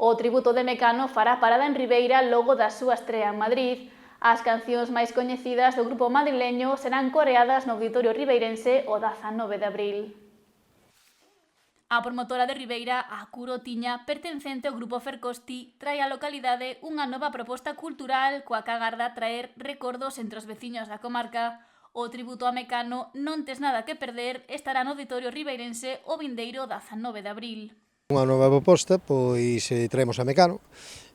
O tributo de Mecano fará parada en Ribeira logo da súa estrea en Madrid. As cancións máis coñecidas do grupo madrileño serán coreadas no Auditorio Ribeirense o 19 de abril. A promotora de Ribeira, a Curotiña, pertencente ao grupo Fercosti, trae á localidade unha nova proposta cultural coa que agarda traer recordos entre os veciños da comarca. O tributo a Mecano Non tes nada que perder estará no Auditorio Ribeirense o vindeiro 19 de abril. Unha nova proposta, pois traemos a Mecano,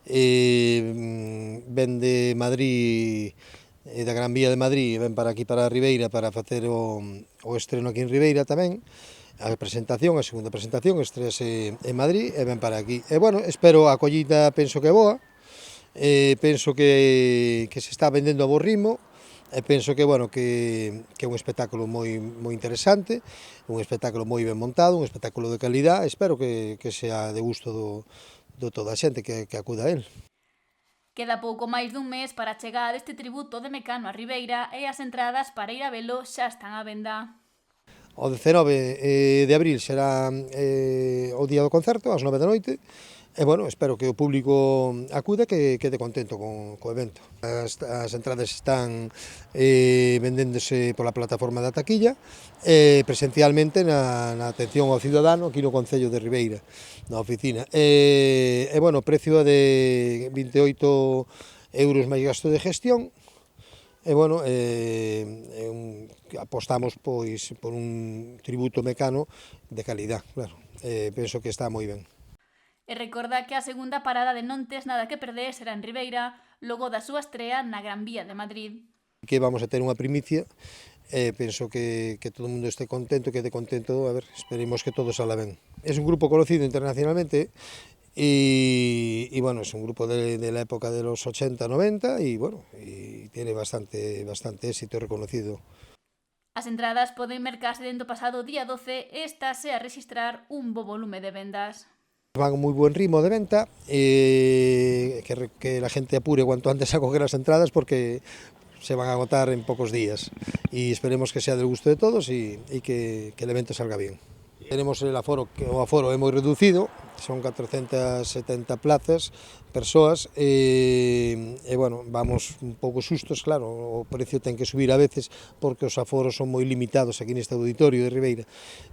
ven de Madrid, da Gran Vía de Madrid, ven para aquí para Ribeira para facer o estreno aquí en Ribeira tamén. A segunda presentación, estrese en Madrid e ven para aquí. E bueno, espero a acollida, penso que é boa, penso que se está vendendo a bo ritmo, e penso que, bueno, que é un espectáculo moi interesante, un espectáculo moi ben montado, un espectáculo de calidad, espero que sea de gusto de toda a xente que acuda a él. Queda pouco máis dun mes para a chegada deste tributo de Mecano a Ribeira e as entradas para ir a velo xa están á venda. O 19 de abril será o día do concerto, ás 9 da noite, e, bueno, espero que o público acuda, que quede contento co evento. As entradas están vendéndose pola plataforma da taquilla, presencialmente na atención ao cidadano aquí no Concello de Ribeira, na oficina. Bueno, o precio é de 28 euros máis gasto de gestión. E, bueno, apostamos pois por un tributo Mecano de calidad, claro. Penso que está moi ben. E recorda que a segunda parada de Non tes nada que perder será en Ribeira, logo da súa estrea na Gran Vía de Madrid. Que vamos a ter unha primicia, penso que todo o mundo este contento, quede contento, a ver, esperemos que todo sala ben. É un grupo conocido internacionalmente, y bueno, es un grupo de la época de los 80, 90 y bueno, y tiene bastante éxito reconocido. As entradas poden mercarse dentro do pasado día 12 e estáse a rexistrar un bo volume de vendas. Van a moi buen ritmo de venta, que la gente apure cuanto antes a coger as entradas porque se van a agotar en pocos días y esperemos que sea del gusto de todos y que el evento salga bien. Tenemos el aforo, que o aforo é moi reducido, son 470 plazas, persoas, e bueno, vamos un pouco sustos, claro, o precio ten que subir a veces porque os aforos son moi limitados aquí neste auditorio de Ribeira.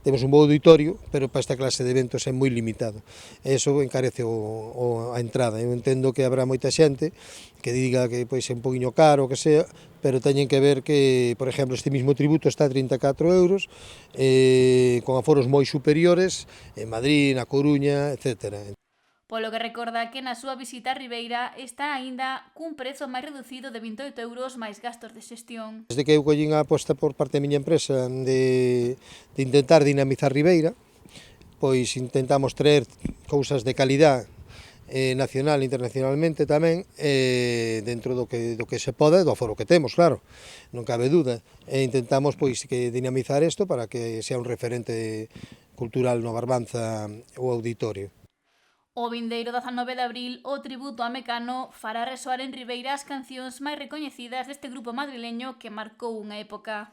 Temos un bo auditorio, pero para esta clase de eventos é moi limitado. E iso encarece a entrada. Eu entendo que habrá moita xente que diga que pois é un poquinho caro, o que sea, pero teñen que ver que, por exemplo, este mismo tributo está a 34 euros, con aforos moi superiores en Madrid, na Coruña, etc. Polo que recorda que na súa visita a Ribeira está aínda cun prezo máis reducido de 28 euros máis gastos de xestión. Desde que eu collín a aposta por parte da miña empresa de intentar dinamizar Ribeira, pois intentamos traer cousas de calidad nacional e internacionalmente tamén, dentro do que se pode, do aforo que temos, claro, non cabe dúda, e intentamos pois que dinamizar isto para que sea un referente cultural no Barbanza o auditorio. O vindeiro 19 de abril, o tributo a Mecano fará resoar en Ribeira as cancións máis recoñecidas deste grupo madrileño que marcou unha época.